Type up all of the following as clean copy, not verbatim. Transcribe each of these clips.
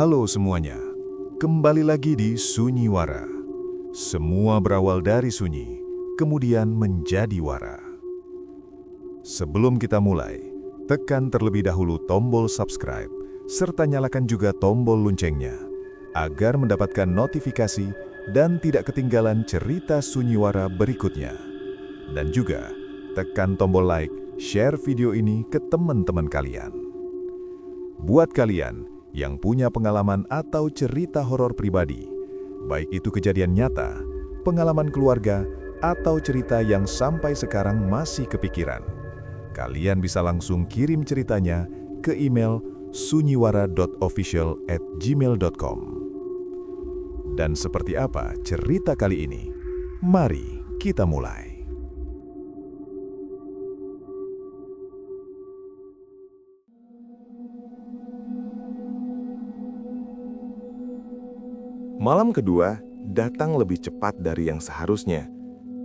Halo semuanya, kembali lagi di Sunyiwara. Semua berawal dari sunyi, kemudian menjadi wara. Sebelum kita mulai, tekan terlebih dahulu tombol subscribe, serta nyalakan juga tombol loncengnya, agar mendapatkan notifikasi dan tidak ketinggalan cerita Sunyiwara berikutnya. Dan juga, tekan tombol like, share video ini ke teman-teman kalian. Buat kalian yang punya pengalaman atau cerita horor pribadi, baik itu kejadian nyata, pengalaman keluarga, atau cerita yang sampai sekarang masih kepikiran, kalian bisa langsung kirim ceritanya ke email sunyiwara.official@gmail.com. Dan seperti apa cerita kali ini? Mari kita mulai. Malam kedua datang lebih cepat dari yang seharusnya.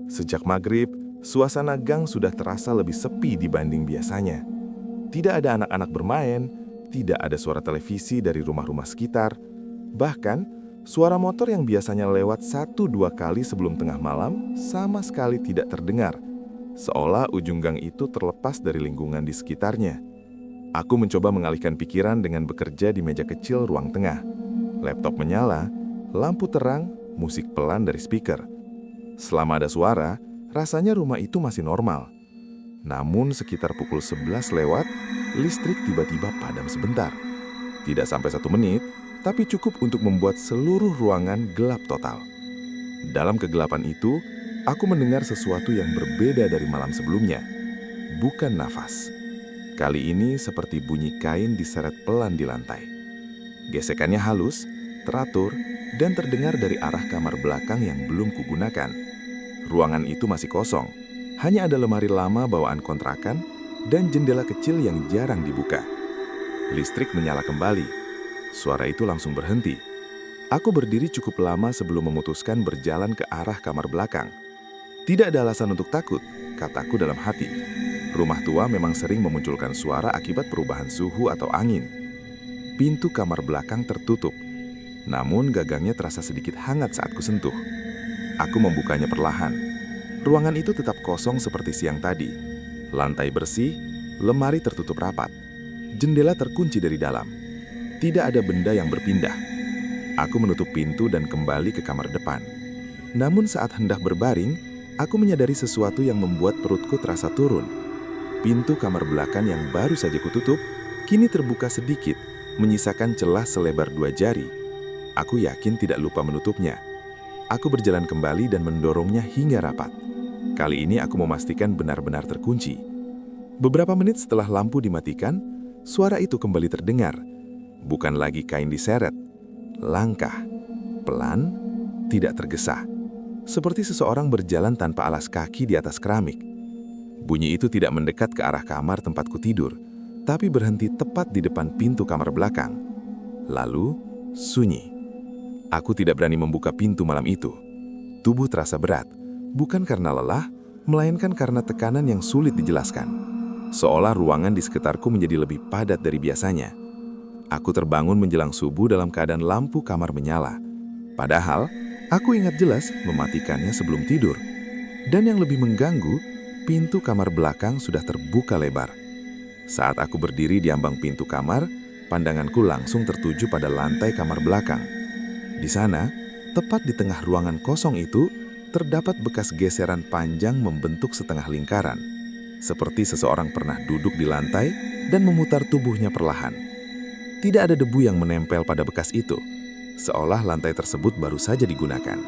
Sejak maghrib, suasana gang sudah terasa lebih sepi dibanding biasanya. Tidak ada anak-anak bermain, tidak ada suara televisi dari rumah-rumah sekitar. Bahkan, suara motor yang biasanya lewat 1-2 kali sebelum tengah malam sama sekali tidak terdengar. Seolah ujung gang itu terlepas dari lingkungan di sekitarnya. Aku mencoba mengalihkan pikiran dengan bekerja di meja kecil ruang tengah. Laptop menyala, lampu terang, musik pelan dari speaker. Selama ada suara, rasanya rumah itu masih normal. Namun sekitar pukul 11 lewat, listrik tiba-tiba padam sebentar. Tidak sampai 1 menit, tapi cukup untuk membuat seluruh ruangan gelap total. Dalam kegelapan itu, aku mendengar sesuatu yang berbeda dari malam sebelumnya. Bukan nafas. Kali ini seperti bunyi kain diseret pelan di lantai. Gesekannya halus, teratur, dan terdengar dari arah kamar belakang yang belum kugunakan. Ruangan itu masih kosong, hanya ada lemari lama bawaan kontrakan dan jendela kecil yang jarang dibuka. Listrik menyala kembali. Suara itu langsung berhenti. Aku berdiri cukup lama sebelum memutuskan berjalan ke arah kamar belakang. Tidak ada alasan untuk takut, kataku dalam hati. Rumah tua memang sering memunculkan suara akibat perubahan suhu atau angin. Pintu kamar belakang tertutup. Namun gagangnya terasa sedikit hangat saat kusentuh. Aku membukanya perlahan. Ruangan itu tetap kosong seperti siang tadi. Lantai bersih, lemari tertutup rapat. Jendela terkunci dari dalam. Tidak ada benda yang berpindah. Aku menutup pintu dan kembali ke kamar depan. Namun saat hendak berbaring, aku menyadari sesuatu yang membuat perutku terasa turun. Pintu kamar belakang yang baru saja kututup, kini terbuka sedikit, menyisakan celah selebar 2 jari. Aku yakin tidak lupa menutupnya. Aku berjalan kembali dan mendorongnya hingga rapat. Kali ini aku memastikan benar-benar terkunci. Beberapa menit setelah lampu dimatikan, suara itu kembali terdengar. Bukan lagi kain diseret. Langkah. Pelan, tidak tergesa. Seperti seseorang berjalan tanpa alas kaki di atas keramik. Bunyi itu tidak mendekat ke arah kamar tempatku tidur, tapi berhenti tepat di depan pintu kamar belakang. Lalu, sunyi. Aku tidak berani membuka pintu malam itu. Tubuh terasa berat, bukan karena lelah, melainkan karena tekanan yang sulit dijelaskan. Seolah ruangan di sekitarku menjadi lebih padat dari biasanya. Aku terbangun menjelang subuh dalam keadaan lampu kamar menyala. Padahal, aku ingat jelas mematikannya sebelum tidur. Dan yang lebih mengganggu, pintu kamar belakang sudah terbuka lebar. Saat aku berdiri di ambang pintu kamar, pandanganku langsung tertuju pada lantai kamar belakang. Di sana, tepat di tengah ruangan kosong itu, terdapat bekas geseran panjang membentuk setengah lingkaran. Seperti seseorang pernah duduk di lantai dan memutar tubuhnya perlahan. Tidak ada debu yang menempel pada bekas itu, seolah lantai tersebut baru saja digunakan.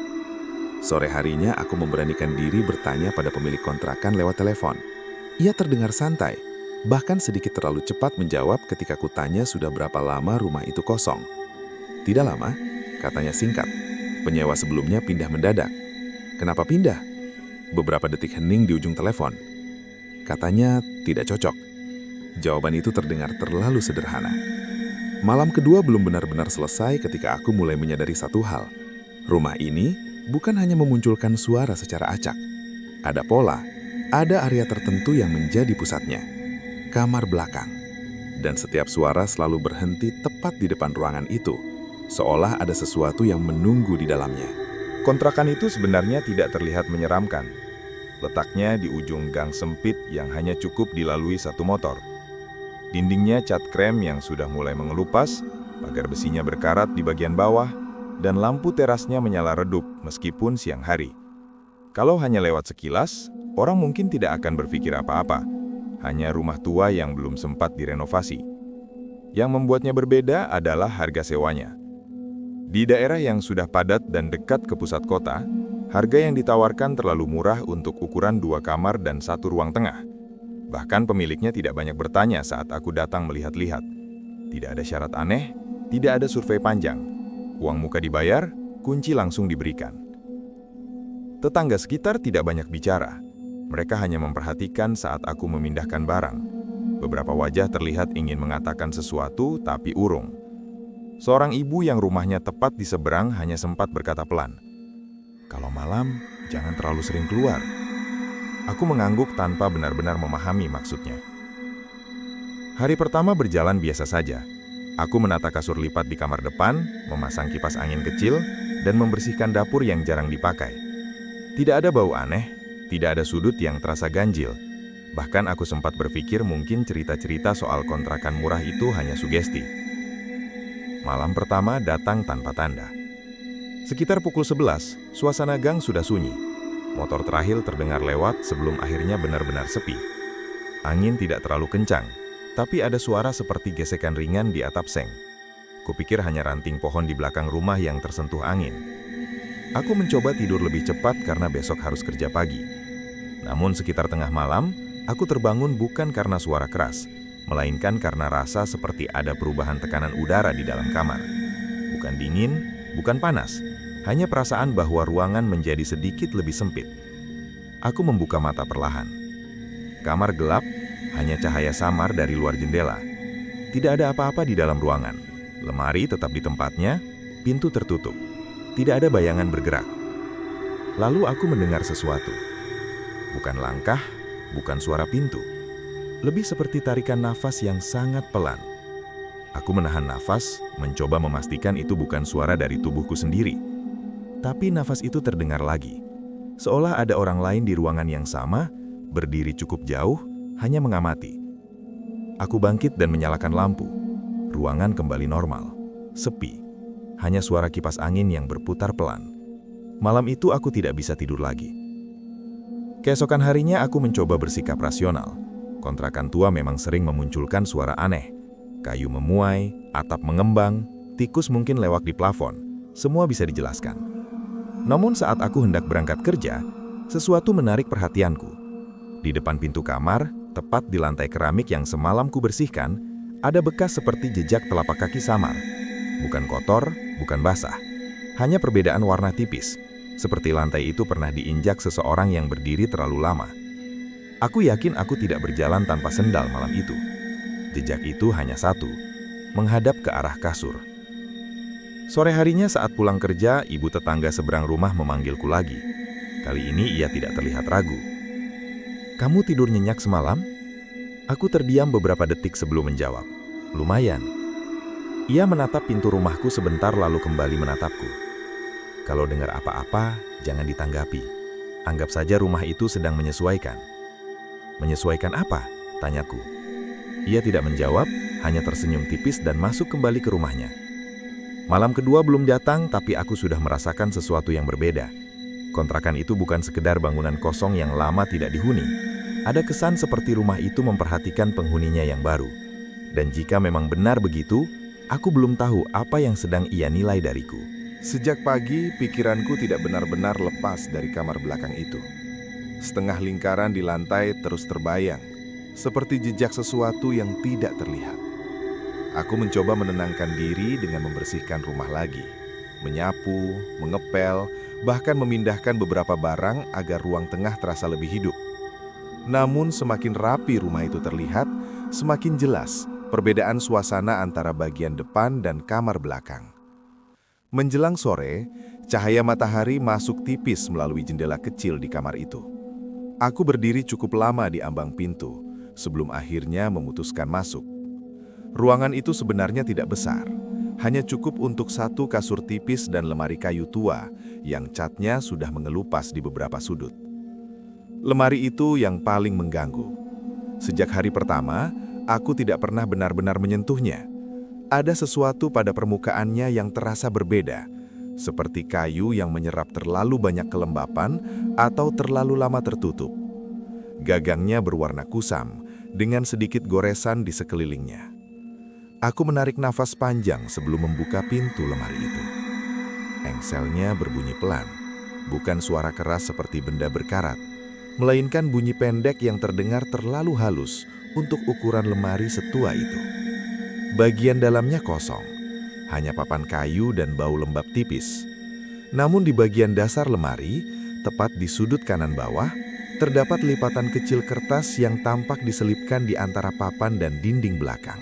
Sore harinya aku memberanikan diri bertanya pada pemilik kontrakan lewat telepon. Ia terdengar santai, bahkan sedikit terlalu cepat menjawab ketika kutanya sudah berapa lama rumah itu kosong. Tidak lama, katanya singkat. Penyewa sebelumnya pindah mendadak. Kenapa pindah? Beberapa detik hening di ujung telepon. Katanya tidak cocok. Jawaban itu terdengar terlalu sederhana. Malam kedua belum benar-benar selesai ketika aku mulai menyadari satu hal. Rumah ini bukan hanya memunculkan suara secara acak. Ada pola, ada area tertentu yang menjadi pusatnya. Kamar belakang. Dan setiap suara selalu berhenti tepat di depan ruangan itu. seolah ada sesuatu yang menunggu di dalamnya. Kontrakan itu sebenarnya tidak terlihat menyeramkan. Letaknya di ujung gang sempit yang hanya cukup dilalui satu motor. Dindingnya cat krem yang sudah mulai mengelupas, pagar besinya berkarat di bagian bawah, dan lampu terasnya menyala redup meskipun siang hari. Kalau hanya lewat sekilas, orang mungkin tidak akan berpikir apa-apa. Hanya rumah tua yang belum sempat direnovasi. Yang membuatnya berbeda adalah harga sewanya. Di daerah yang sudah padat dan dekat ke pusat kota, harga yang ditawarkan terlalu murah untuk ukuran 2 kamar dan 1 ruang tengah. Bahkan pemiliknya tidak banyak bertanya saat aku datang melihat-lihat. Tidak ada syarat aneh, tidak ada survei panjang. Uang muka dibayar, kunci langsung diberikan. Tetangga sekitar tidak banyak bicara. Mereka hanya memperhatikan saat aku memindahkan barang. Beberapa wajah terlihat ingin mengatakan sesuatu, tapi urung. Seorang ibu yang rumahnya tepat di seberang hanya sempat berkata pelan, "Kalau malam, jangan terlalu sering keluar." Aku mengangguk tanpa benar-benar memahami maksudnya. Hari pertama berjalan biasa saja. Aku menata kasur lipat di kamar depan, memasang kipas angin kecil, dan membersihkan dapur yang jarang dipakai. Tidak ada bau aneh, tidak ada sudut yang terasa ganjil. Bahkan aku sempat berpikir mungkin cerita-cerita soal kontrakan murah itu hanya sugesti. Malam pertama datang tanpa tanda. Sekitar pukul 11, suasana gang sudah sunyi. Motor terakhir terdengar lewat sebelum akhirnya benar-benar sepi. Angin tidak terlalu kencang, tapi ada suara seperti gesekan ringan di atap seng. Kupikir hanya ranting pohon di belakang rumah yang tersentuh angin. Aku mencoba tidur lebih cepat karena besok harus kerja pagi. Namun sekitar tengah malam, aku terbangun bukan karena suara keras, melainkan karena rasa seperti ada perubahan tekanan udara di dalam kamar. Bukan dingin, bukan panas, hanya perasaan bahwa ruangan menjadi sedikit lebih sempit. Aku membuka mata perlahan. Kamar gelap, hanya cahaya samar dari luar jendela. Tidak ada apa-apa di dalam ruangan. Lemari tetap di tempatnya, pintu tertutup. Tidak ada bayangan bergerak. Lalu aku mendengar sesuatu. Bukan langkah, bukan suara pintu. Lebih seperti tarikan nafas yang sangat pelan. Aku menahan nafas, mencoba memastikan itu bukan suara dari tubuhku sendiri. Tapi nafas itu terdengar lagi. Seolah ada orang lain di ruangan yang sama, berdiri cukup jauh, hanya mengamati. Aku bangkit dan menyalakan lampu. Ruangan kembali normal. Sepi. Hanya suara kipas angin yang berputar pelan. Malam itu aku tidak bisa tidur lagi. Keesokan harinya aku mencoba bersikap rasional. Kontrakan tua memang sering memunculkan suara aneh. Kayu memuai, atap mengembang, tikus mungkin lewat di plafon. Semua bisa dijelaskan. Namun saat aku hendak berangkat kerja, sesuatu menarik perhatianku. Di depan pintu kamar, tepat di lantai keramik yang semalam ku bersihkan, ada bekas seperti jejak telapak kaki samar. Bukan kotor, bukan basah. Hanya perbedaan warna tipis. Seperti lantai itu pernah diinjak seseorang yang berdiri terlalu lama. Aku yakin aku tidak berjalan tanpa sendal malam itu. Jejak itu hanya satu, menghadap ke arah kasur. Sore harinya saat pulang kerja, ibu tetangga seberang rumah memanggilku lagi. Kali ini ia tidak terlihat ragu. "Kamu tidur nyenyak semalam?" Aku terdiam beberapa detik sebelum menjawab. "Lumayan." Ia menatap pintu rumahku sebentar lalu kembali menatapku. "Kalau dengar apa-apa, jangan ditanggapi. Anggap saja rumah itu sedang menyesuaikan." "Menyesuaikan apa?" tanyaku. Ia tidak menjawab, hanya tersenyum tipis dan masuk kembali ke rumahnya. Malam kedua belum datang, tapi aku sudah merasakan sesuatu yang berbeda. Kontrakan itu bukan sekedar bangunan kosong yang lama tidak dihuni. Ada kesan seperti rumah itu memperhatikan penghuninya yang baru. Dan jika memang benar begitu, aku belum tahu apa yang sedang ia nilai dariku. Sejak pagi, pikiranku tidak benar-benar lepas dari kamar belakang itu. Setengah lingkaran di lantai terus terbayang, seperti jejak sesuatu yang tidak terlihat. Aku mencoba menenangkan diri dengan membersihkan rumah lagi, menyapu, mengepel, bahkan memindahkan beberapa barang agar ruang tengah terasa lebih hidup. Namun semakin rapi rumah itu terlihat, semakin jelas perbedaan suasana antara bagian depan dan kamar belakang. Menjelang sore, cahaya matahari masuk tipis melalui jendela kecil di kamar itu. Aku berdiri cukup lama di ambang pintu, sebelum akhirnya memutuskan masuk. Ruangan itu sebenarnya tidak besar, Hanya cukup untuk satu kasur tipis dan lemari kayu tua yang catnya sudah mengelupas di beberapa sudut. Lemari itu yang paling mengganggu. Sejak hari pertama, aku tidak pernah benar-benar menyentuhnya. Ada sesuatu pada permukaannya yang terasa berbeda, seperti kayu yang menyerap terlalu banyak kelembapan atau terlalu lama tertutup. Gagangnya berwarna kusam, dengan sedikit goresan di sekelilingnya. Aku menarik nafas panjang sebelum membuka pintu lemari itu. Engselnya berbunyi pelan, bukan suara keras seperti benda berkarat, melainkan bunyi pendek yang terdengar terlalu halus untuk ukuran lemari setua itu. Bagian dalamnya kosong, hanya papan kayu dan bau lembab tipis. Namun di bagian dasar lemari, tepat di sudut kanan bawah, terdapat lipatan kecil kertas yang tampak diselipkan di antara papan dan dinding belakang.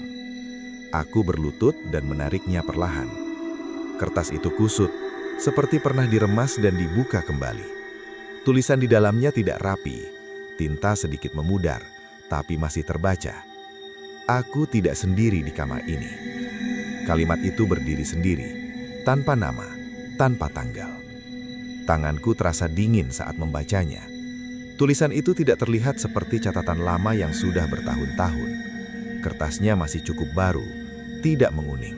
Aku berlutut dan menariknya perlahan. Kertas itu kusut, seperti pernah diremas dan dibuka kembali. Tulisan di dalamnya tidak rapi, tinta sedikit memudar, tapi masih terbaca. Aku tidak sendiri di kamar ini. Kalimat itu berdiri sendiri, tanpa nama, tanpa tanggal. Tanganku terasa dingin saat membacanya. Tulisan itu tidak terlihat seperti catatan lama yang sudah bertahun-tahun. Kertasnya masih cukup baru, tidak menguning.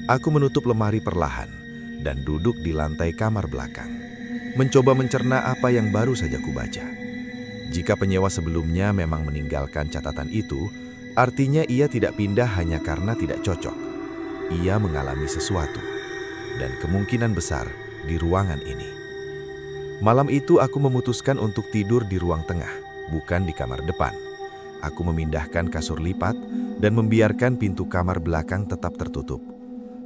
Aku menutup lemari perlahan dan duduk di lantai kamar belakang, mencoba mencerna apa yang baru saja kubaca. Jika penyewa sebelumnya memang meninggalkan catatan itu, artinya ia tidak pindah hanya karena tidak cocok. Ia mengalami sesuatu, dan kemungkinan besar di ruangan ini. Malam itu aku memutuskan untuk tidur di ruang tengah, bukan di kamar depan. Aku memindahkan kasur lipat dan membiarkan pintu kamar belakang tetap tertutup.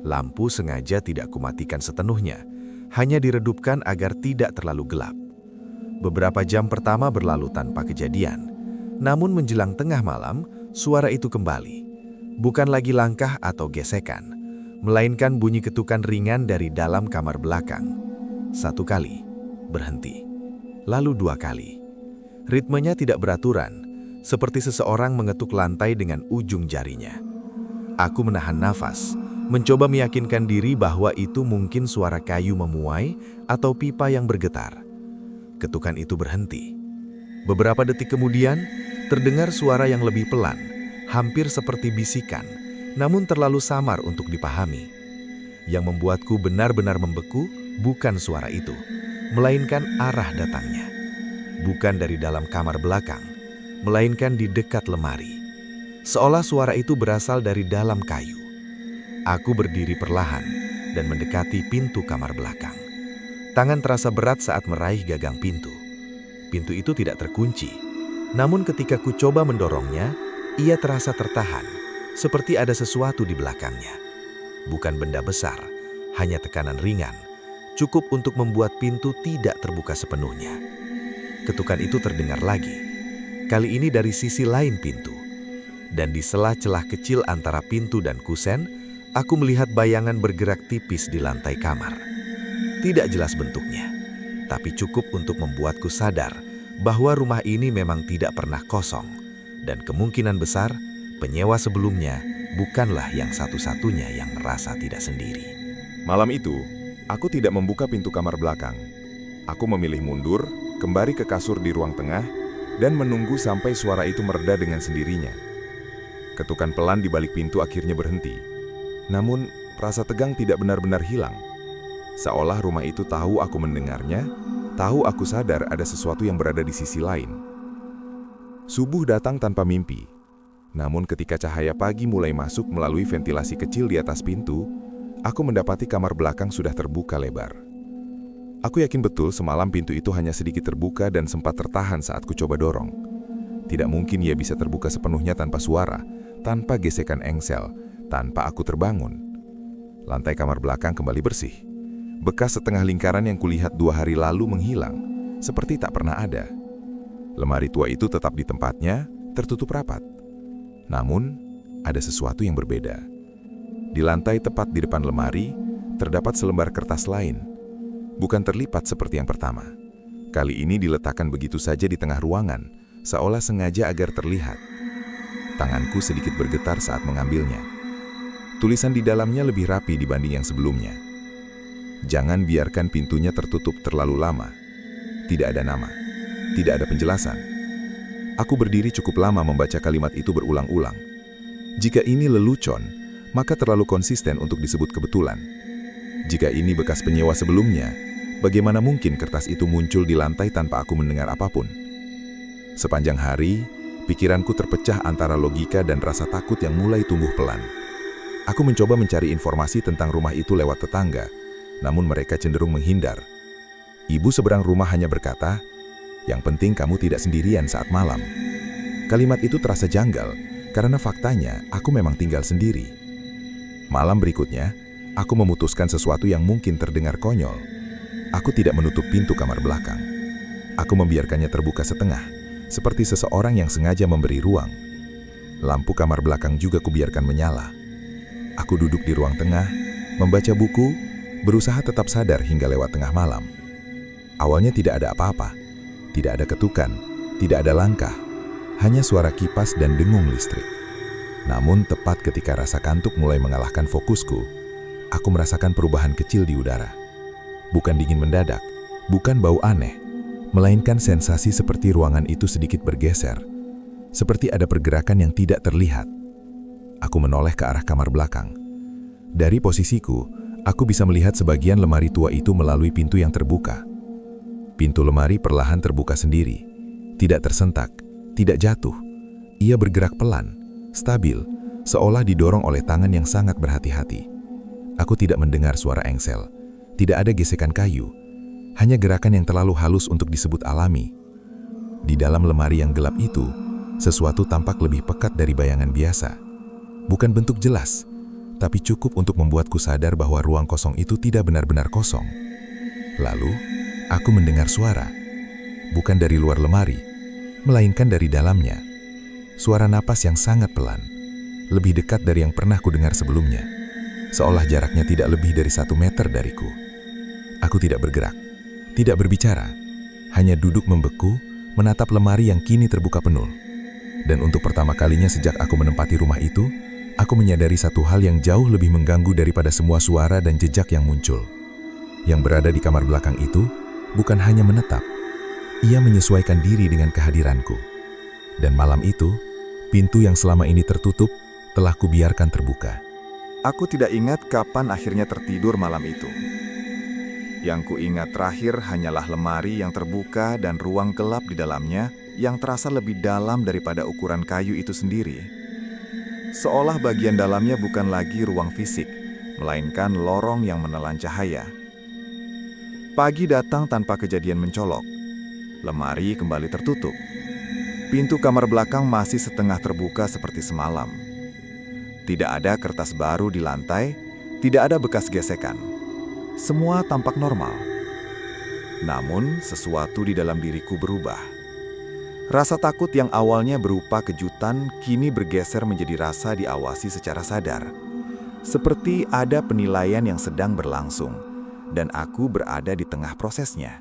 Lampu sengaja tidak kumatikan sepenuhnya, hanya diredupkan agar tidak terlalu gelap. Beberapa jam pertama berlalu tanpa kejadian. Namun menjelang tengah malam, suara itu kembali. Bukan lagi langkah atau gesekan, melainkan bunyi ketukan ringan dari dalam kamar belakang. Satu kali, berhenti. Lalu dua kali. Ritmenya tidak beraturan, seperti seseorang mengetuk lantai dengan ujung jarinya. Aku menahan nafas, mencoba meyakinkan diri bahwa itu mungkin suara kayu memuai atau pipa yang bergetar. Ketukan itu berhenti. Beberapa detik kemudian, terdengar suara yang lebih pelan, hampir seperti bisikan, namun terlalu samar untuk dipahami. Yang membuatku benar-benar membeku bukan suara itu, melainkan arah datangnya. Bukan dari dalam kamar belakang, melainkan di dekat lemari. Seolah suara itu berasal dari dalam kayu. Aku berdiri perlahan dan mendekati pintu kamar belakang. Tangan terasa berat saat meraih gagang pintu. Pintu itu tidak terkunci, namun ketika ku coba mendorongnya, ia terasa tertahan, seperti ada sesuatu di belakangnya. Bukan benda besar, hanya tekanan ringan, cukup untuk membuat pintu tidak terbuka sepenuhnya. Ketukan itu terdengar lagi. Kali ini dari sisi lain pintu. Dan di sela-celah kecil antara pintu dan kusen, aku melihat bayangan bergerak tipis di lantai kamar. Tidak jelas bentuknya, tapi cukup untuk membuatku sadar bahwa rumah ini memang tidak pernah kosong. Dan kemungkinan besar, penyewa sebelumnya bukanlah yang satu-satunya yang merasa tidak sendiri. Malam itu, aku tidak membuka pintu kamar belakang. Aku memilih mundur, kembali ke kasur di ruang tengah, dan menunggu sampai suara itu mereda dengan sendirinya. Ketukan pelan di balik pintu akhirnya berhenti. Namun, rasa tegang tidak benar-benar hilang. Seolah rumah itu tahu aku mendengarnya, tahu aku sadar ada sesuatu yang berada di sisi lain. Subuh datang tanpa mimpi. Namun ketika cahaya pagi mulai masuk melalui ventilasi kecil di atas pintu, aku mendapati kamar belakang sudah terbuka lebar. Aku yakin betul semalam pintu itu hanya sedikit terbuka dan sempat tertahan saat ku coba dorong. Tidak mungkin ia bisa terbuka sepenuhnya tanpa suara, tanpa gesekan engsel, tanpa aku terbangun. Lantai kamar belakang kembali bersih. Bekas setengah lingkaran yang kulihat 2 hari lalu menghilang, seperti tak pernah ada. Lemari tua itu tetap di tempatnya, tertutup rapat. Namun, ada sesuatu yang berbeda. Di lantai tepat di depan lemari, terdapat selembar kertas lain. Bukan terlipat seperti yang pertama. Kali ini diletakkan begitu saja di tengah ruangan, seolah sengaja agar terlihat. Tanganku sedikit bergetar saat mengambilnya. Tulisan di dalamnya lebih rapi dibanding yang sebelumnya. Jangan biarkan pintunya tertutup terlalu lama. Tidak ada nama, tidak ada penjelasan. Aku berdiri cukup lama membaca kalimat itu berulang-ulang. Jika ini lelucon, maka terlalu konsisten untuk disebut kebetulan. Jika ini bekas penyewa sebelumnya, bagaimana mungkin kertas itu muncul di lantai tanpa aku mendengar apapun? Sepanjang hari, pikiranku terpecah antara logika dan rasa takut yang mulai tumbuh pelan. Aku mencoba mencari informasi tentang rumah itu lewat tetangga, namun mereka cenderung menghindar. Ibu seberang rumah hanya berkata, "Yang penting kamu tidak sendirian saat malam." Kalimat itu terasa janggal, karena faktanya aku memang tinggal sendiri. Malam berikutnya, aku memutuskan sesuatu yang mungkin terdengar konyol. Aku tidak menutup pintu kamar belakang. Aku membiarkannya terbuka setengah, seperti seseorang yang sengaja memberi ruang. Lampu kamar belakang juga kubiarkan menyala. Aku duduk di ruang tengah, membaca buku, berusaha tetap sadar hingga lewat tengah malam. Awalnya tidak ada apa-apa, tidak ada ketukan, tidak ada langkah, hanya suara kipas dan dengung listrik. Namun tepat ketika rasa kantuk mulai mengalahkan fokusku, aku merasakan perubahan kecil di udara. Bukan dingin mendadak, bukan bau aneh, melainkan sensasi seperti ruangan itu sedikit bergeser, seperti ada pergerakan yang tidak terlihat. Aku menoleh ke arah kamar belakang. Dari posisiku, aku bisa melihat sebagian lemari tua itu melalui pintu yang terbuka. Pintu lemari perlahan terbuka sendiri, tidak tersentak, tidak jatuh. Ia bergerak pelan, stabil, seolah didorong oleh tangan yang sangat berhati-hati. Aku tidak mendengar suara engsel, tidak ada gesekan kayu, hanya gerakan yang terlalu halus untuk disebut alami. Di dalam lemari yang gelap itu, sesuatu tampak lebih pekat dari bayangan biasa. Bukan bentuk jelas, tapi cukup untuk membuatku sadar bahwa ruang kosong itu tidak benar-benar kosong. Lalu, aku mendengar suara, bukan dari luar lemari, melainkan dari dalamnya. Suara napas yang sangat pelan, lebih dekat dari yang pernah kudengar sebelumnya, seolah jaraknya tidak lebih dari 1 meter dariku. Aku tidak bergerak, tidak berbicara, hanya duduk membeku, menatap lemari yang kini terbuka penuh. Dan untuk pertama kalinya sejak aku menempati rumah itu, aku menyadari satu hal yang jauh lebih mengganggu daripada semua suara dan jejak yang muncul. Yang berada di kamar belakang itu bukan hanya menetap, ia menyesuaikan diri dengan kehadiranku. Dan malam itu, pintu yang selama ini tertutup telah kubiarkan terbuka. Aku tidak ingat kapan akhirnya tertidur malam itu. Yang kuingat terakhir hanyalah lemari yang terbuka dan ruang gelap di dalamnya yang terasa lebih dalam daripada ukuran kayu itu sendiri. Seolah bagian dalamnya bukan lagi ruang fisik, melainkan lorong yang menelan cahaya. Pagi datang tanpa kejadian mencolok. Lemari kembali tertutup. Pintu kamar belakang masih setengah terbuka seperti semalam. Tidak ada kertas baru di lantai, tidak ada bekas gesekan. Semua tampak normal. Namun, sesuatu di dalam diriku berubah. Rasa takut yang awalnya berupa kejutan kini bergeser menjadi rasa diawasi secara sadar. Seperti ada penilaian yang sedang berlangsung, dan aku berada di tengah prosesnya.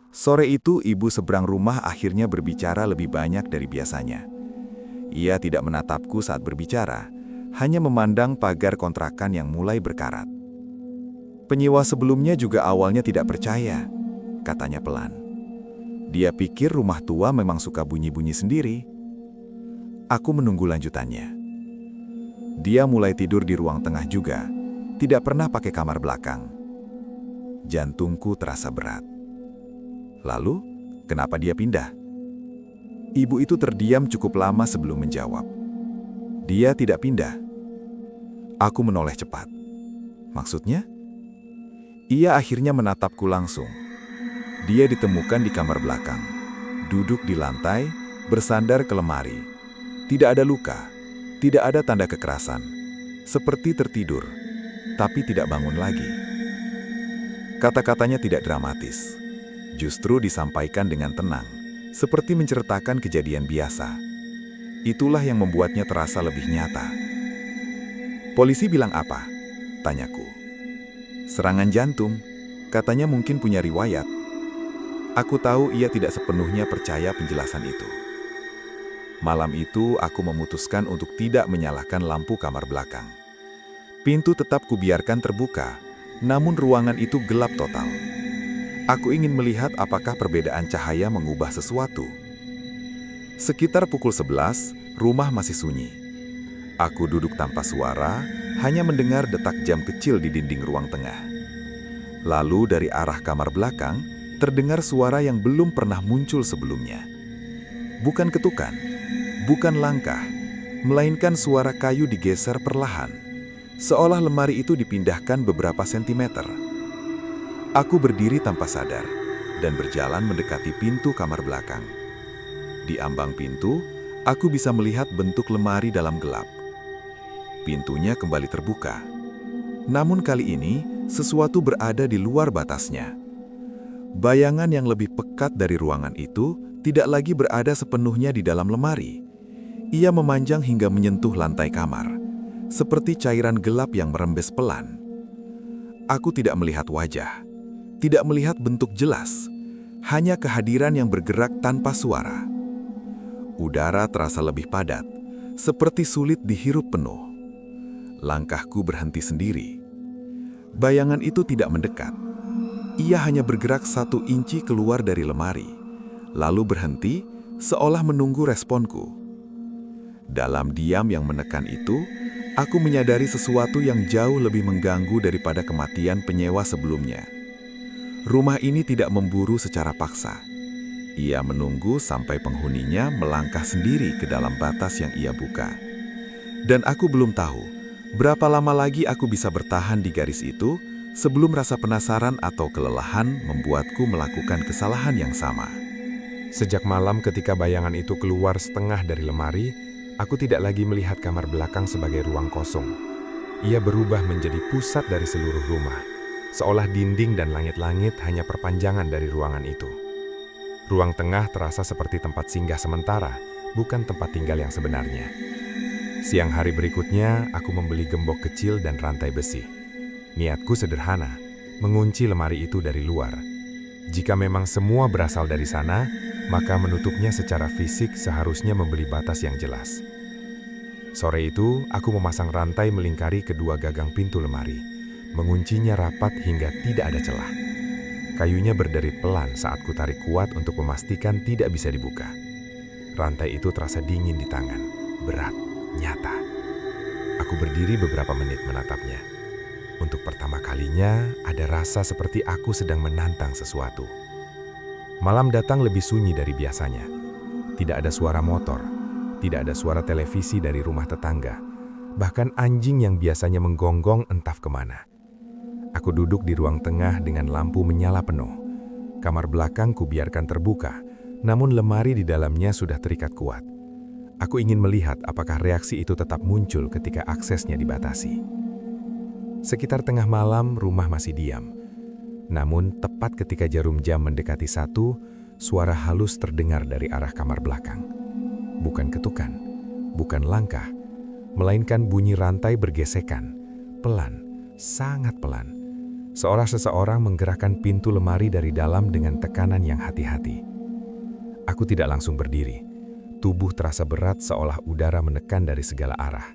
Sore itu ibu seberang rumah akhirnya berbicara lebih banyak dari biasanya. Ia tidak menatapku saat berbicara, hanya memandang pagar kontrakan yang mulai berkarat. Penyewa sebelumnya juga awalnya tidak percaya, katanya pelan. Dia pikir rumah tua memang suka bunyi-bunyi sendiri. Aku menunggu lanjutannya. Dia mulai tidur di ruang tengah juga, tidak pernah pakai kamar belakang. Jantungku terasa berat. Lalu, kenapa dia pindah? Ibu itu terdiam cukup lama sebelum menjawab. Dia tidak pindah. Aku menoleh cepat. Maksudnya? Ia akhirnya menatapku langsung. Dia ditemukan di kamar belakang, duduk di lantai, bersandar ke lemari. Tidak ada luka, tidak ada tanda kekerasan, seperti tertidur, tapi tidak bangun lagi. Kata-katanya tidak dramatis, justru disampaikan dengan tenang, seperti menceritakan kejadian biasa. Itulah yang membuatnya terasa lebih nyata. Polisi bilang apa? Tanyaku. Serangan jantung, katanya mungkin punya riwayat. Aku tahu ia tidak sepenuhnya percaya penjelasan itu. Malam itu aku memutuskan untuk tidak menyalakan lampu kamar belakang. Pintu tetap kubiarkan terbuka, namun ruangan itu gelap total. Aku ingin melihat apakah perbedaan cahaya mengubah sesuatu. Sekitar pukul 11, rumah masih sunyi. Aku duduk tanpa suara, hanya mendengar detak jam kecil di dinding ruang tengah. Lalu dari arah kamar belakang, terdengar suara yang belum pernah muncul sebelumnya. Bukan ketukan, bukan langkah, melainkan suara kayu digeser perlahan, seolah lemari itu dipindahkan beberapa sentimeter. Aku berdiri tanpa sadar dan berjalan mendekati pintu kamar belakang. Di ambang pintu, aku bisa melihat bentuk lemari dalam gelap. Pintunya kembali terbuka. Namun kali ini, sesuatu berada di luar batasnya. Bayangan yang lebih pekat dari ruangan itu tidak lagi berada sepenuhnya di dalam lemari. Ia memanjang hingga menyentuh lantai kamar, seperti cairan gelap yang merembes pelan. Aku tidak melihat wajah, tidak melihat bentuk jelas, hanya kehadiran yang bergerak tanpa suara. Udara terasa lebih padat, seperti sulit dihirup penuh. Langkahku berhenti sendiri. Bayangan itu tidak mendekat. Ia hanya bergerak 1 inci keluar dari lemari, lalu berhenti seolah menunggu responku. Dalam diam yang menekan itu, aku menyadari sesuatu yang jauh lebih mengganggu daripada kematian penyewa sebelumnya. Rumah ini tidak memburu secara paksa. Ia menunggu sampai penghuninya melangkah sendiri ke dalam batas yang ia buka. Dan aku belum tahu berapa lama lagi aku bisa bertahan di garis itu sebelum rasa penasaran atau kelelahan membuatku melakukan kesalahan yang sama. Sejak malam ketika bayangan itu keluar setengah dari lemari, aku tidak lagi melihat kamar belakang sebagai ruang kosong. Ia berubah menjadi pusat dari seluruh rumah, seolah dinding dan langit-langit hanya perpanjangan dari ruangan itu. Ruang tengah terasa seperti tempat singgah sementara, bukan tempat tinggal yang sebenarnya. Siang hari berikutnya, aku membeli gembok kecil dan rantai besi. Niatku sederhana, mengunci lemari itu dari luar. Jika memang semua berasal dari sana, maka menutupnya secara fisik seharusnya memberi batas yang jelas. Sore itu, aku memasang rantai melingkari kedua gagang pintu lemari, menguncinya rapat hingga tidak ada celah. Kayunya berderit pelan saat ku tarik kuat untuk memastikan tidak bisa dibuka. Rantai itu terasa dingin di tangan, berat, nyata. Aku berdiri beberapa menit menatapnya. Untuk pertama kalinya, ada rasa seperti aku sedang menantang sesuatu. Malam datang lebih sunyi dari biasanya. Tidak ada suara motor, tidak ada suara televisi dari rumah tetangga, bahkan anjing yang biasanya menggonggong entah kemana. Aku duduk di ruang tengah dengan lampu menyala penuh. Kamar belakang kubiarkan terbuka, namun lemari di dalamnya sudah terikat kuat. Aku ingin melihat apakah reaksi itu tetap muncul ketika aksesnya dibatasi. Sekitar tengah malam, rumah masih diam. Namun, tepat ketika jarum jam mendekati 1, suara halus terdengar dari arah kamar belakang. Bukan ketukan, bukan langkah, melainkan bunyi rantai bergesekan, pelan, sangat pelan. Seorang seseorang menggerakkan pintu lemari dari dalam dengan tekanan yang hati-hati. Aku tidak langsung berdiri. Tubuh terasa berat seolah udara menekan dari segala arah.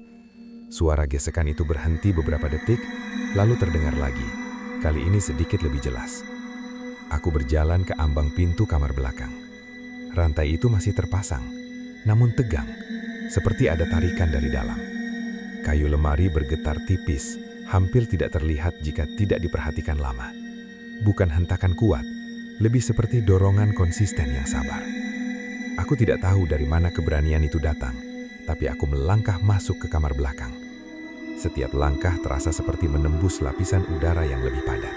Suara gesekan itu berhenti beberapa detik, lalu terdengar lagi. Kali ini sedikit lebih jelas. Aku berjalan ke ambang pintu kamar belakang. Rantai itu masih terpasang, namun tegang, seperti ada tarikan dari dalam. Kayu lemari bergetar tipis, hampir tidak terlihat jika tidak diperhatikan lama. Bukan hentakan kuat, lebih seperti dorongan konsisten yang sabar. Aku tidak tahu dari mana keberanian itu datang, tapi aku melangkah masuk ke kamar belakang. Setiap langkah terasa seperti menembus lapisan udara yang lebih padat.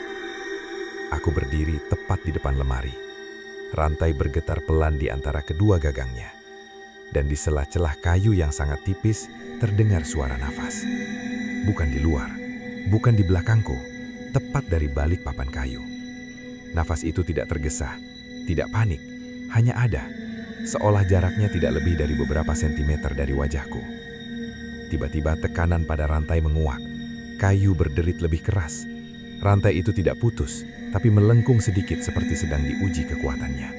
Aku berdiri tepat di depan lemari. Rantai bergetar pelan di antara kedua gagangnya. Dan di celah-celah kayu yang sangat tipis, terdengar suara nafas. Bukan di luar, bukan di belakangku, tepat dari balik papan kayu. Nafas itu tidak tergesa, tidak panik, hanya ada, seolah jaraknya tidak lebih dari beberapa sentimeter dari wajahku. Tiba-tiba tekanan pada rantai menguat, kayu berderit lebih keras. Rantai itu tidak putus, tapi melengkung sedikit seperti sedang diuji kekuatannya.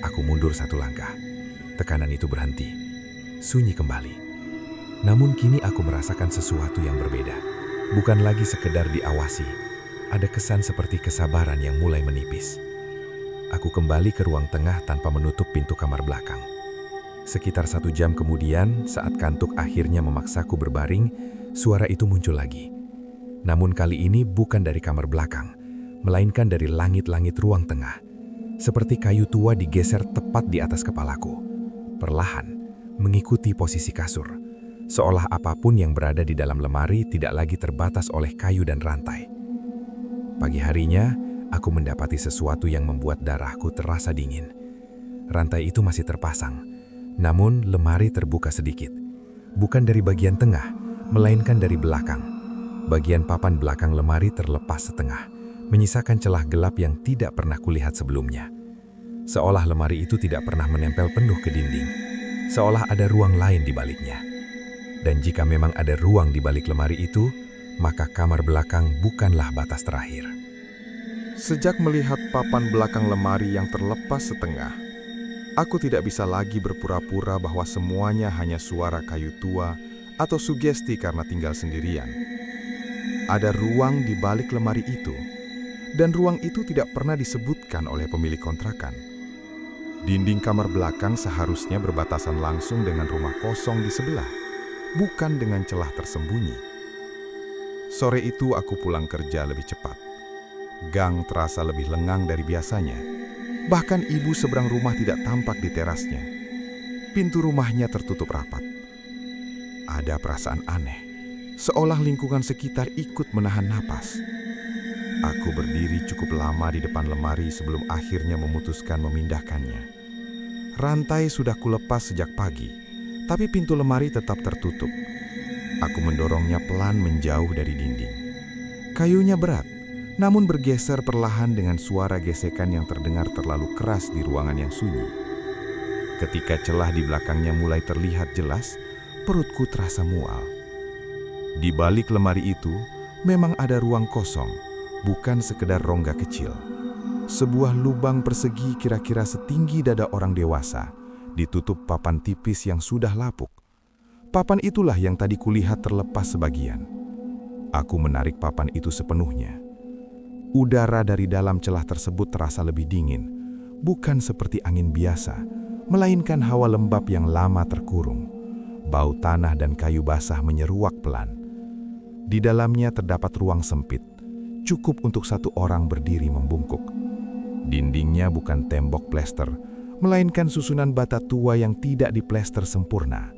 Aku mundur satu langkah, tekanan itu berhenti, sunyi kembali. Namun kini aku merasakan sesuatu yang berbeda. Bukan lagi sekedar diawasi, ada kesan seperti kesabaran yang mulai menipis. Aku kembali ke ruang tengah tanpa menutup pintu kamar belakang. Sekitar 1 jam kemudian, saat kantuk akhirnya memaksaku berbaring, suara itu muncul lagi. Namun kali ini bukan dari kamar belakang, melainkan dari langit-langit ruang tengah. Seperti kayu tua digeser tepat di atas kepalaku. Perlahan, mengikuti posisi kasur. Seolah apapun yang berada di dalam lemari tidak lagi terbatas oleh kayu dan rantai. Pagi harinya, aku mendapati sesuatu yang membuat darahku terasa dingin. Rantai itu masih terpasang, namun lemari terbuka sedikit. Bukan dari bagian tengah, melainkan dari belakang. Bagian papan belakang lemari terlepas setengah, menyisakan celah gelap yang tidak pernah kulihat sebelumnya. Seolah lemari itu tidak pernah menempel penuh ke dinding, seolah ada ruang lain di baliknya. Dan jika memang ada ruang di balik lemari itu, maka kamar belakang bukanlah batas terakhir. Sejak melihat papan belakang lemari yang terlepas setengah, aku tidak bisa lagi berpura-pura bahwa semuanya hanya suara kayu tua atau sugesti karena tinggal sendirian. Ada ruang di balik lemari itu, dan ruang itu tidak pernah disebutkan oleh pemilik kontrakan. Dinding kamar belakang seharusnya berbatasan langsung dengan rumah kosong di sebelah, bukan dengan celah tersembunyi. Sore itu aku pulang kerja lebih cepat. Gang terasa lebih lengang dari biasanya. Bahkan ibu seberang rumah tidak tampak di terasnya. Pintu rumahnya tertutup rapat. Ada perasaan aneh, seolah lingkungan sekitar ikut menahan napas. Aku berdiri cukup lama di depan lemari sebelum akhirnya memutuskan memindahkannya. Rantai sudah kulepas sejak pagi, tapi pintu lemari tetap tertutup. Aku mendorongnya pelan menjauh dari dinding. Kayunya berat, namun bergeser perlahan dengan suara gesekan yang terdengar terlalu keras di ruangan yang sunyi. Ketika celah di belakangnya mulai terlihat jelas, perutku terasa mual. Di balik lemari itu, memang ada ruang kosong, bukan sekedar rongga kecil. Sebuah lubang persegi kira-kira setinggi dada orang dewasa, ditutup papan tipis yang sudah lapuk. Papan itulah yang tadi kulihat terlepas sebagian. Aku menarik papan itu sepenuhnya. Udara dari dalam celah tersebut terasa lebih dingin, bukan seperti angin biasa, melainkan hawa lembab yang lama terkurung. Bau tanah dan kayu basah menyeruak pelan. Di dalamnya terdapat ruang sempit, cukup untuk 1 orang berdiri membungkuk. Dindingnya bukan tembok plester, melainkan susunan bata tua yang tidak diplester sempurna.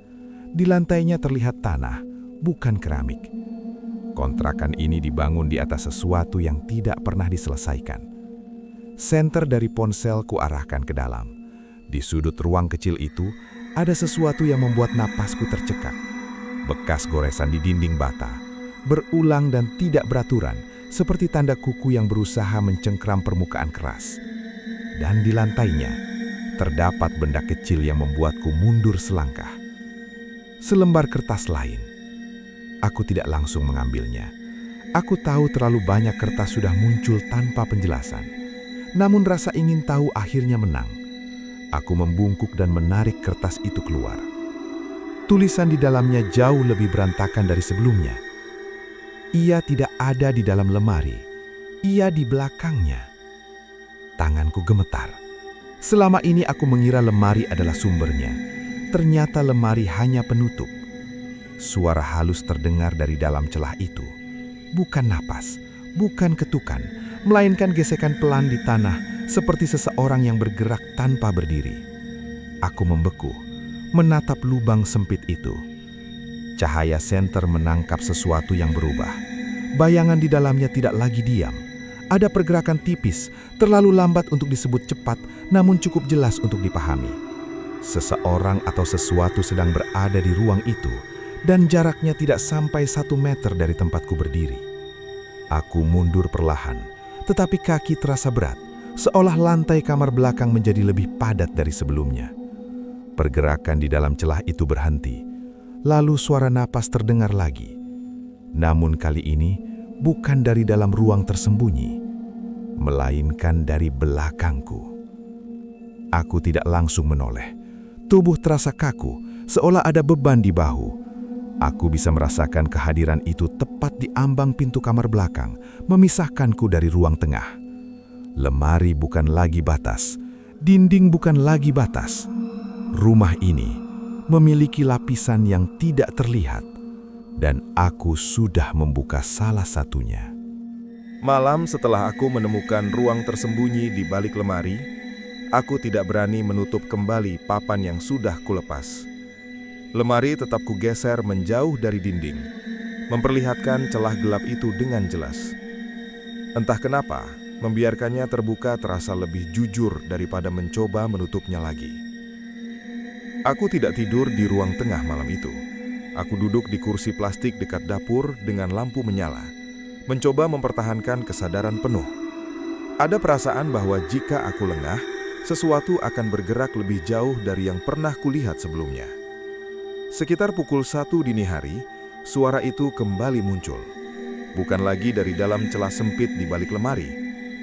Di lantainya terlihat tanah, bukan keramik. Kontrakan ini dibangun di atas sesuatu yang tidak pernah diselesaikan. Senter dari ponsel kuarahkan ke dalam. Di sudut ruang kecil itu, ada sesuatu yang membuat napasku tercekak. Bekas goresan di dinding bata, berulang dan tidak beraturan, seperti tanda kuku yang berusaha mencengkram permukaan keras. Dan di lantainya, terdapat benda kecil yang membuatku mundur selangkah. Selembar kertas lain. Aku tidak langsung mengambilnya. Aku tahu terlalu banyak kertas sudah muncul tanpa penjelasan. Namun rasa ingin tahu akhirnya menang. Aku membungkuk dan menarik kertas itu keluar. Tulisan di dalamnya jauh lebih berantakan dari sebelumnya. Ia tidak ada di dalam lemari. Ia di belakangnya. Tanganku gemetar. Selama ini aku mengira lemari adalah sumbernya. Ternyata lemari hanya penutup. Suara halus terdengar dari dalam celah itu. Bukan napas, bukan ketukan, melainkan gesekan pelan di tanah seperti seseorang yang bergerak tanpa berdiri. Aku membeku, menatap lubang sempit itu. Cahaya senter menangkap sesuatu yang berubah. Bayangan di dalamnya tidak lagi diam. Ada pergerakan tipis, terlalu lambat untuk disebut cepat, namun cukup jelas untuk dipahami. Seseorang atau sesuatu sedang berada di ruang itu, dan jaraknya tidak sampai 1 meter dari tempatku berdiri. Aku mundur perlahan, tetapi kaki terasa berat, seolah lantai kamar belakang menjadi lebih padat dari sebelumnya. Pergerakan di dalam celah itu berhenti, lalu suara napas terdengar lagi. Namun kali ini bukan dari dalam ruang tersembunyi, melainkan dari belakangku. Aku tidak langsung menoleh. Tubuh terasa kaku, seolah ada beban di bahu. Aku bisa merasakan kehadiran itu tepat di ambang pintu kamar belakang, memisahkanku dari ruang tengah. Lemari bukan lagi batas, dinding bukan lagi batas. Rumah ini memiliki lapisan yang tidak terlihat, dan aku sudah membuka salah satunya. Malam setelah aku menemukan ruang tersembunyi di balik lemari, aku tidak berani menutup kembali papan yang sudah kulepas. Lemari tetap kugeser menjauh dari dinding, memperlihatkan celah gelap itu dengan jelas. Entah kenapa, membiarkannya terbuka terasa lebih jujur daripada mencoba menutupnya lagi. Aku tidak tidur di ruang tengah malam itu. Aku duduk di kursi plastik dekat dapur dengan lampu menyala, mencoba mempertahankan kesadaran penuh. Ada perasaan bahwa jika aku lengah, sesuatu akan bergerak lebih jauh dari yang pernah kulihat sebelumnya. Sekitar pukul 1 dini hari, suara itu kembali muncul. Bukan lagi dari dalam celah sempit di balik lemari,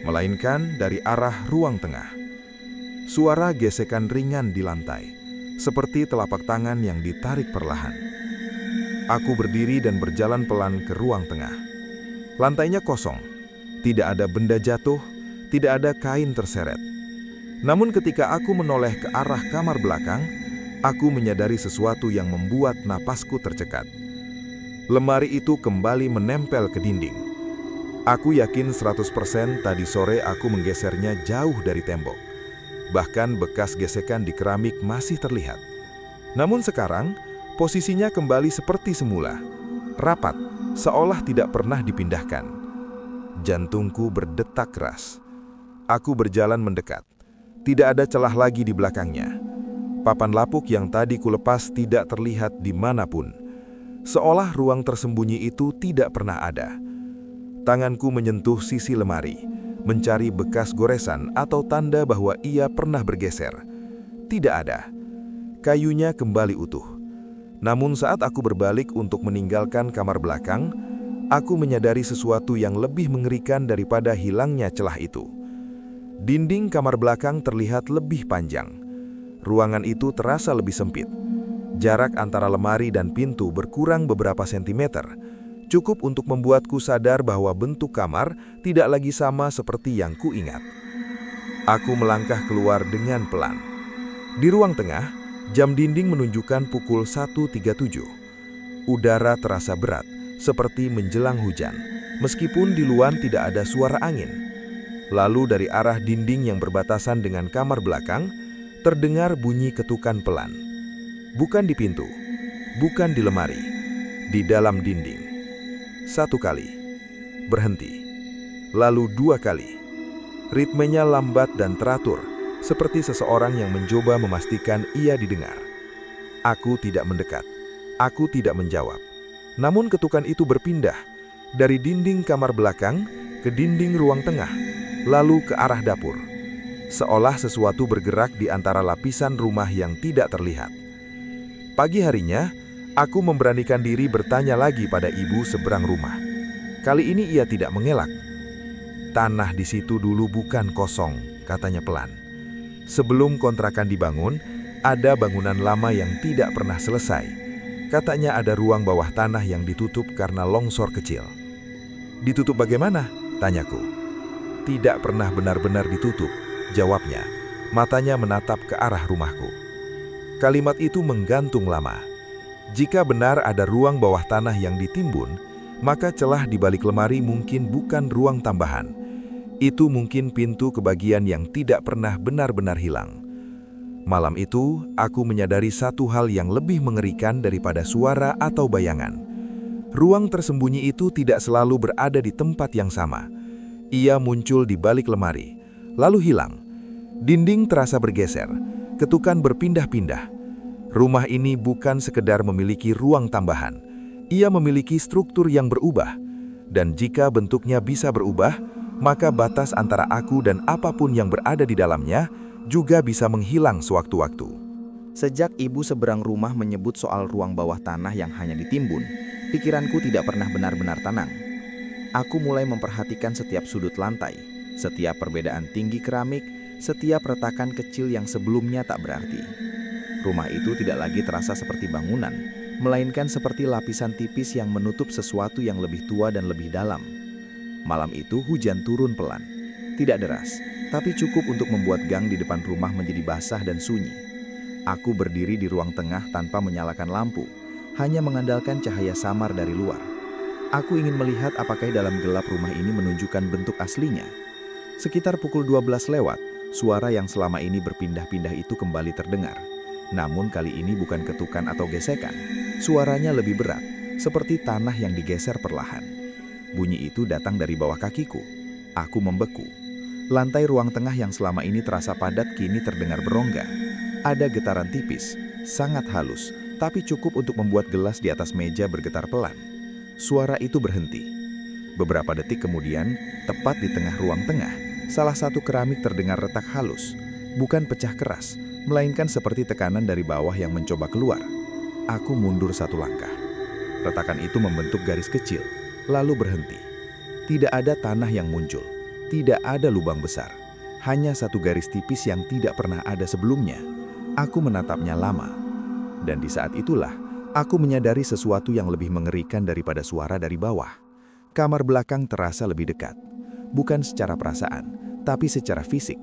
melainkan dari arah ruang tengah. Suara gesekan ringan di lantai, seperti telapak tangan yang ditarik perlahan. Aku berdiri dan berjalan pelan ke ruang tengah. Lantainya kosong, tidak ada benda jatuh, tidak ada kain terseret. Namun ketika aku menoleh ke arah kamar belakang, aku menyadari sesuatu yang membuat napasku tercekat. Lemari itu kembali menempel ke dinding. Aku yakin 100% tadi sore aku menggesernya jauh dari tembok. Bahkan bekas gesekan di keramik masih terlihat. Namun sekarang, posisinya kembali seperti semula. Rapat, seolah tidak pernah dipindahkan. Jantungku berdetak keras. Aku berjalan mendekat. Tidak ada celah lagi di belakangnya. Papan lapuk yang tadi kulepas tidak terlihat dimanapun. Seolah ruang tersembunyi itu tidak pernah ada. Tanganku menyentuh sisi lemari, mencari bekas goresan atau tanda bahwa ia pernah bergeser. Tidak ada. Kayunya kembali utuh. Namun saat aku berbalik untuk meninggalkan kamar belakang, aku menyadari sesuatu yang lebih mengerikan daripada hilangnya celah itu. Dinding kamar belakang terlihat lebih panjang. Ruangan itu terasa lebih sempit. Jarak antara lemari dan pintu berkurang beberapa sentimeter, cukup untuk membuatku sadar bahwa bentuk kamar tidak lagi sama seperti yang kuingat. Aku melangkah keluar dengan pelan. Di ruang tengah, jam dinding menunjukkan pukul 1.37. Udara terasa berat, seperti menjelang hujan, meskipun di luar tidak ada suara angin. Lalu dari arah dinding yang berbatasan dengan kamar belakang, terdengar bunyi ketukan pelan. Bukan di pintu, bukan di lemari, di dalam dinding. 1 kali, berhenti, lalu 2 kali. Ritmenya lambat dan teratur, seperti seseorang yang mencoba memastikan ia didengar. Aku tidak mendekat, aku tidak menjawab. Namun ketukan itu berpindah, dari dinding kamar belakang ke dinding ruang tengah, lalu ke arah dapur. Seolah sesuatu bergerak di antara lapisan rumah yang tidak terlihat. Pagi harinya, aku memberanikan diri bertanya lagi pada ibu seberang rumah. Kali ini ia tidak mengelak. Tanah di situ dulu bukan kosong, katanya pelan. Sebelum kontrakan dibangun, ada bangunan lama yang tidak pernah selesai. Katanya ada ruang bawah tanah yang ditutup karena longsor kecil. Ditutup bagaimana? Tanyaku. Tidak pernah benar-benar ditutup, jawabnya. Matanya menatap ke arah rumahku. Kalimat itu menggantung lama. Jika benar ada ruang bawah tanah yang ditimbun, maka celah di balik lemari mungkin bukan ruang tambahan. Itu mungkin pintu ke bagian yang tidak pernah benar-benar hilang. Malam itu, aku menyadari satu hal yang lebih mengerikan daripada suara atau bayangan. Ruang tersembunyi itu tidak selalu berada di tempat yang sama. Ia muncul di balik lemari, lalu hilang. Dinding terasa bergeser, ketukan berpindah-pindah. Rumah ini bukan sekedar memiliki ruang tambahan. Ia memiliki struktur yang berubah. Dan jika bentuknya bisa berubah, maka batas antara aku dan apapun yang berada di dalamnya juga bisa menghilang sewaktu-waktu. Sejak ibu seberang rumah menyebut soal ruang bawah tanah yang hanya ditimbun, pikiranku tidak pernah benar-benar tenang. Aku mulai memperhatikan setiap sudut lantai, setiap perbedaan tinggi keramik, setiap retakan kecil yang sebelumnya tak berarti. Rumah itu tidak lagi terasa seperti bangunan, melainkan seperti lapisan tipis yang menutup sesuatu yang lebih tua dan lebih dalam. Malam itu hujan turun pelan. Tidak deras, tapi cukup untuk membuat gang di depan rumah menjadi basah dan sunyi. Aku berdiri di ruang tengah tanpa menyalakan lampu, hanya mengandalkan cahaya samar dari luar. Aku ingin melihat apakah dalam gelap rumah ini menunjukkan bentuk aslinya. Sekitar pukul 12 lewat, suara yang selama ini berpindah-pindah itu kembali terdengar. Namun kali ini bukan ketukan atau gesekan. Suaranya lebih berat, seperti tanah yang digeser perlahan. Bunyi itu datang dari bawah kakiku. Aku membeku. Lantai ruang tengah yang selama ini terasa padat kini terdengar berongga. Ada getaran tipis, sangat halus, tapi cukup untuk membuat gelas di atas meja bergetar pelan. Suara itu berhenti. Beberapa detik kemudian, tepat di tengah ruang tengah, salah satu keramik terdengar retak halus. Bukan pecah keras, melainkan seperti tekanan dari bawah yang mencoba keluar. Aku mundur satu langkah. Retakan itu membentuk garis kecil, lalu berhenti. Tidak ada tanah yang muncul. Tidak ada lubang besar, hanya satu garis tipis yang tidak pernah ada sebelumnya. Aku menatapnya lama, dan di saat itulah aku menyadari sesuatu yang lebih mengerikan daripada suara dari bawah. Kamar belakang terasa lebih dekat, bukan secara perasaan, tapi secara fisik.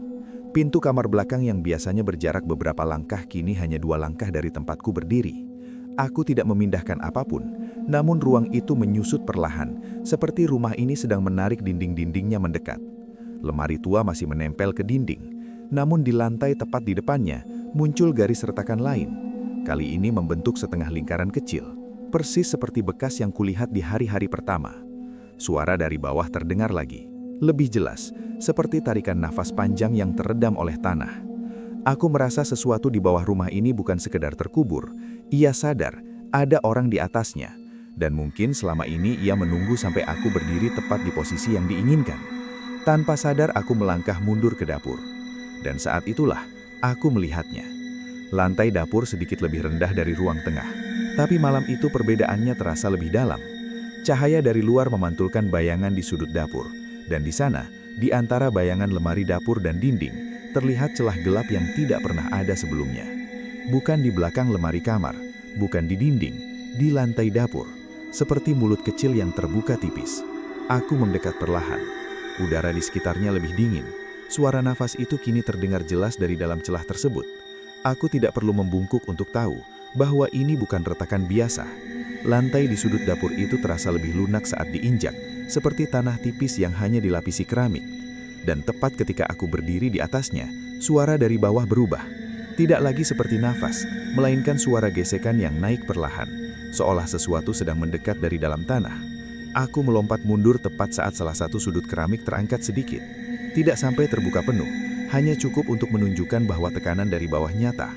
Pintu kamar belakang yang biasanya berjarak beberapa langkah kini hanya 2 langkah dari tempatku berdiri. Aku tidak memindahkan apapun, namun ruang itu menyusut perlahan, seperti rumah ini sedang menarik dinding-dindingnya mendekat. Lemari tua masih menempel ke dinding, namun di lantai tepat di depannya muncul garis retakan lain. Kali ini membentuk setengah lingkaran kecil, persis seperti bekas yang kulihat di hari-hari pertama. Suara dari bawah terdengar lagi, lebih jelas, seperti tarikan nafas panjang yang teredam oleh tanah. Aku merasa sesuatu di bawah rumah ini bukan sekedar terkubur, ia sadar ada orang di atasnya, dan mungkin selama ini ia menunggu sampai aku berdiri tepat di posisi yang diinginkan. Tanpa sadar aku melangkah mundur ke dapur. Dan saat itulah aku melihatnya. Lantai dapur sedikit lebih rendah dari ruang tengah. Tapi malam itu perbedaannya terasa lebih dalam. Cahaya dari luar memantulkan bayangan di sudut dapur. Dan di sana, di antara bayangan lemari dapur dan dinding, terlihat celah gelap yang tidak pernah ada sebelumnya. Bukan di belakang lemari kamar, bukan di dinding, di lantai dapur. Seperti mulut kecil yang terbuka tipis. Aku mendekat perlahan. Udara di sekitarnya lebih dingin. Suara nafas itu kini terdengar jelas dari dalam celah tersebut. Aku tidak perlu membungkuk untuk tahu bahwa ini bukan retakan biasa. Lantai di sudut dapur itu terasa lebih lunak saat diinjak, seperti tanah tipis yang hanya dilapisi keramik. Dan tepat ketika aku berdiri di atasnya, suara dari bawah berubah. Tidak lagi seperti nafas, melainkan suara gesekan yang naik perlahan, seolah sesuatu sedang mendekat dari dalam tanah. Aku melompat mundur tepat saat salah satu sudut keramik terangkat sedikit. Tidak sampai terbuka penuh, hanya cukup untuk menunjukkan bahwa tekanan dari bawah nyata.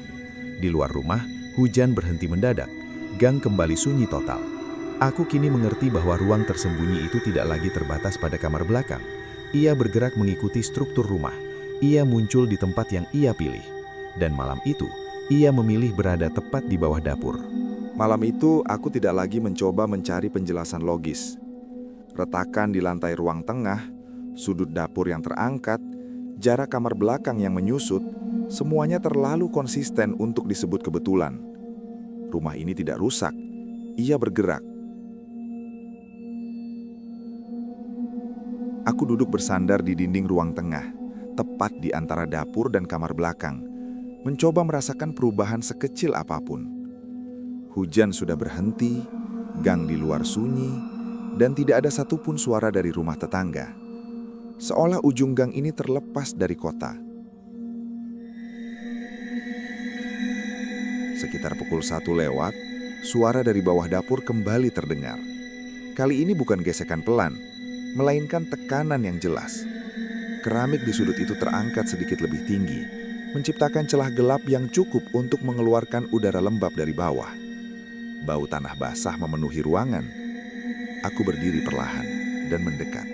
Di luar rumah, hujan berhenti mendadak, gang kembali sunyi total. Aku kini mengerti bahwa ruang tersembunyi itu tidak lagi terbatas pada kamar belakang. Ia bergerak mengikuti struktur rumah. Ia muncul di tempat yang ia pilih. Dan malam itu, ia memilih berada tepat di bawah dapur. Malam itu, aku tidak lagi mencoba mencari penjelasan logis. Retakan di lantai ruang tengah, sudut dapur yang terangkat, jarak kamar belakang yang menyusut, semuanya terlalu konsisten untuk disebut kebetulan. Rumah ini tidak rusak, ia bergerak. Aku duduk bersandar di dinding ruang tengah, tepat di antara dapur dan kamar belakang, mencoba merasakan perubahan sekecil apapun. Hujan sudah berhenti, gang di luar sunyi, dan tidak ada satupun suara dari rumah tetangga. Seolah ujung gang ini terlepas dari kota. Sekitar pukul 1 lewat, suara dari bawah dapur kembali terdengar. Kali ini bukan gesekan pelan, melainkan tekanan yang jelas. Keramik di sudut itu terangkat sedikit lebih tinggi, menciptakan celah gelap yang cukup untuk mengeluarkan udara lembab dari bawah. Bau tanah basah memenuhi ruangan. Aku berdiri perlahan dan mendekat.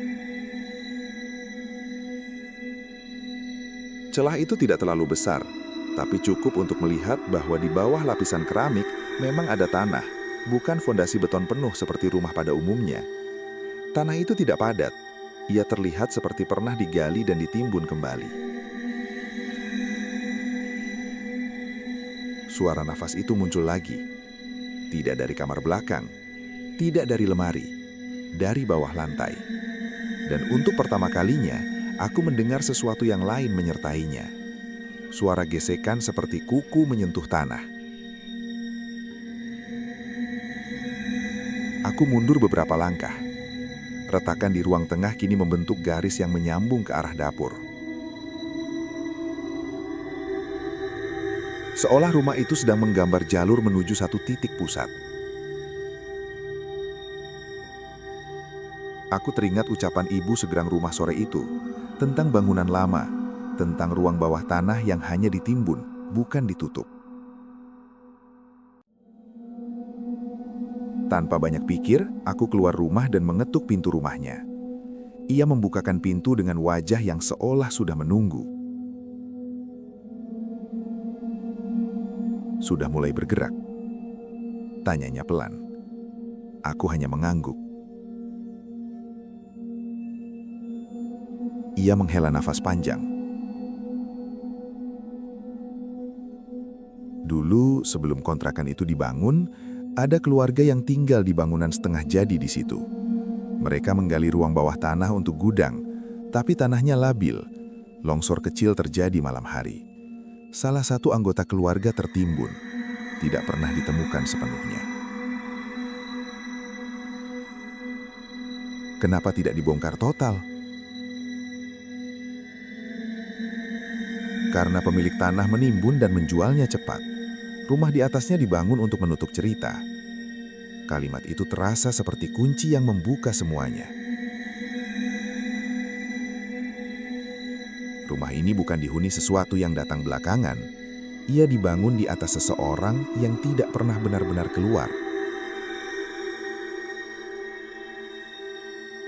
Celah itu tidak terlalu besar, tapi cukup untuk melihat bahwa di bawah lapisan keramik memang ada tanah, bukan fondasi beton penuh seperti rumah pada umumnya. Tanah itu tidak padat, ia terlihat seperti pernah digali dan ditimbun kembali. Suara nafas itu muncul lagi. Tidak dari kamar belakang, tidak dari lemari, dari bawah lantai. Dan untuk pertama kalinya, aku mendengar sesuatu yang lain menyertainya. Suara gesekan seperti kuku menyentuh tanah. Aku mundur beberapa langkah. Retakan di ruang tengah kini membentuk garis yang menyambung ke arah dapur. Seolah rumah itu sedang menggambar jalur menuju satu titik pusat. Aku teringat ucapan ibu segerang rumah sore itu, tentang bangunan lama, tentang ruang bawah tanah yang hanya ditimbun, bukan ditutup. Tanpa banyak pikir, aku keluar rumah dan mengetuk pintu rumahnya. Ia membukakan pintu dengan wajah yang seolah sudah menunggu. Sudah mulai bergerak? Tanyanya pelan. Aku hanya mengangguk. Ia menghela nafas panjang. Dulu, sebelum kontrakan itu dibangun, ada keluarga yang tinggal di bangunan setengah jadi di situ. Mereka menggali ruang bawah tanah untuk gudang, tapi tanahnya labil. Longsor kecil terjadi malam hari. Salah satu anggota keluarga tertimbun, tidak pernah ditemukan sepenuhnya. Kenapa tidak dibongkar total? Karena pemilik tanah menimbun dan menjualnya cepat. Rumah di atasnya dibangun untuk menutup cerita. Kalimat itu terasa seperti kunci yang membuka semuanya. Rumah ini bukan dihuni sesuatu yang datang belakangan. Ia dibangun di atas seseorang yang tidak pernah benar-benar keluar.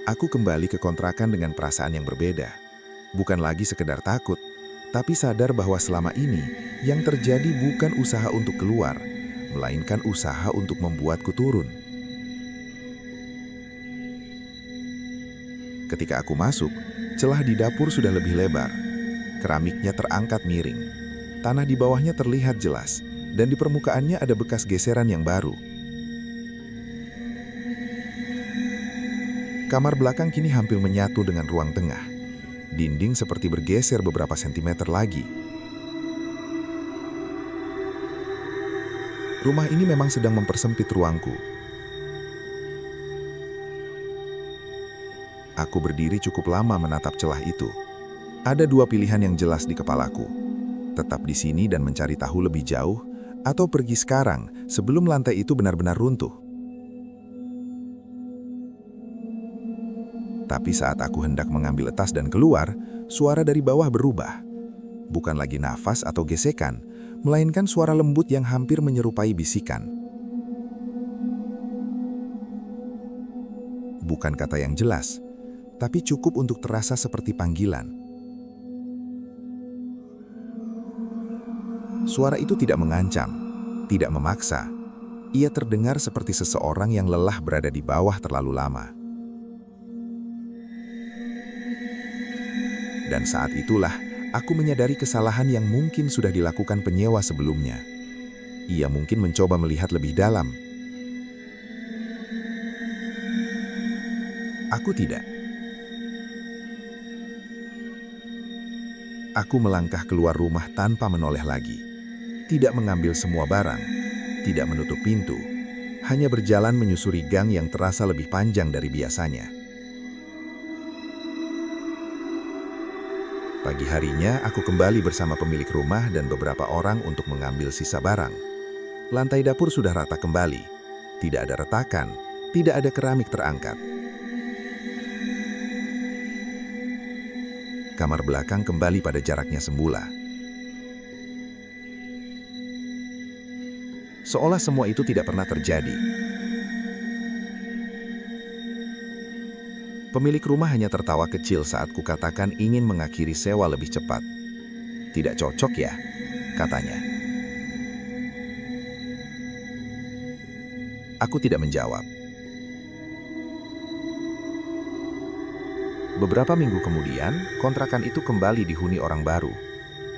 Aku kembali ke kontrakan dengan perasaan yang berbeda. Bukan lagi sekedar takut, tapi sadar bahwa selama ini yang terjadi bukan usaha untuk keluar, melainkan usaha untuk membuatku turun. Ketika aku masuk, celah di dapur sudah lebih lebar. Keramiknya terangkat miring. Tanah di bawahnya terlihat jelas, dan di permukaannya ada bekas geseran yang baru. Kamar belakang kini hampir menyatu dengan ruang tengah. Dinding seperti bergeser beberapa sentimeter lagi. Rumah ini memang sedang mempersempit ruangku. Aku berdiri cukup lama menatap celah itu. Ada dua pilihan yang jelas di kepalaku. Tetap di sini dan mencari tahu lebih jauh, atau pergi sekarang sebelum lantai itu benar-benar runtuh. Tapi saat aku hendak mengambil tas dan keluar, suara dari bawah berubah. Bukan lagi nafas atau gesekan, melainkan suara lembut yang hampir menyerupai bisikan. Bukan kata yang jelas, tapi cukup untuk terasa seperti panggilan. Suara itu tidak mengancam, tidak memaksa. Ia terdengar seperti seseorang yang lelah berada di bawah terlalu lama. Dan saat itulah, aku menyadari kesalahan yang mungkin sudah dilakukan penyewa sebelumnya. Ia mungkin mencoba melihat lebih dalam. Aku tidak. Aku melangkah keluar rumah tanpa menoleh lagi. Tidak mengambil semua barang, tidak menutup pintu, hanya berjalan menyusuri gang yang terasa lebih panjang dari biasanya. Pagi harinya, aku kembali bersama pemilik rumah dan beberapa orang untuk mengambil sisa barang. Lantai dapur sudah rata kembali. Tidak ada retakan, tidak ada keramik terangkat. Kamar belakang kembali pada jaraknya semula. Seolah semua itu tidak pernah terjadi. Pemilik rumah hanya tertawa kecil saat kukatakan ingin mengakhiri sewa lebih cepat. Tidak cocok ya, katanya. Aku tidak menjawab. Beberapa minggu kemudian, kontrakan itu kembali dihuni orang baru.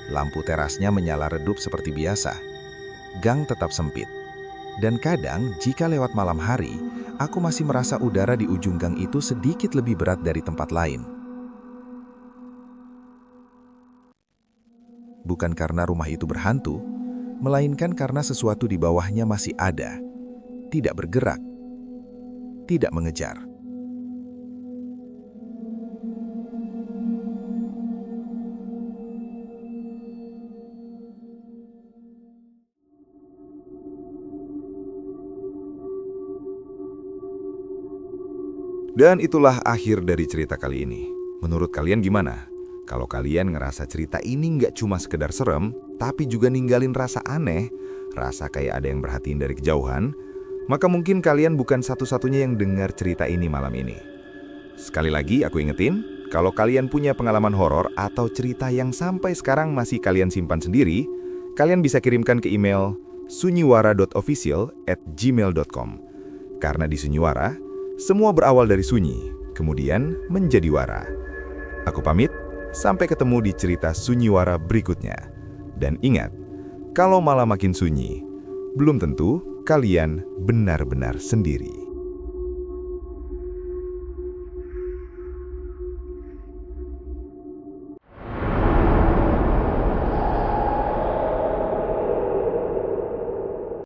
Lampu terasnya menyala redup seperti biasa. Gang tetap sempit. Dan kadang, jika lewat malam hari, aku masih merasa udara di ujung gang itu sedikit lebih berat dari tempat lain. Bukan karena rumah itu berhantu, melainkan karena sesuatu di bawahnya masih ada, tidak bergerak, tidak mengejar. Dan itulah akhir dari cerita kali ini. Menurut kalian gimana? Kalau kalian ngerasa cerita ini nggak cuma sekedar serem, tapi juga ninggalin rasa aneh, rasa kayak ada yang merhatiin dari kejauhan, maka mungkin kalian bukan satu-satunya yang dengar cerita ini malam ini. Sekali lagi aku ingetin, kalau kalian punya pengalaman horor atau cerita yang sampai sekarang masih kalian simpan sendiri, kalian bisa kirimkan ke email sunyiwara.official@gmail.com. Karena di Sunyiwara, semua berawal dari sunyi, kemudian menjadi wara. Aku pamit, sampai ketemu di cerita Sunyiwara berikutnya. Dan ingat, kalau malam makin sunyi, belum tentu kalian benar-benar sendiri.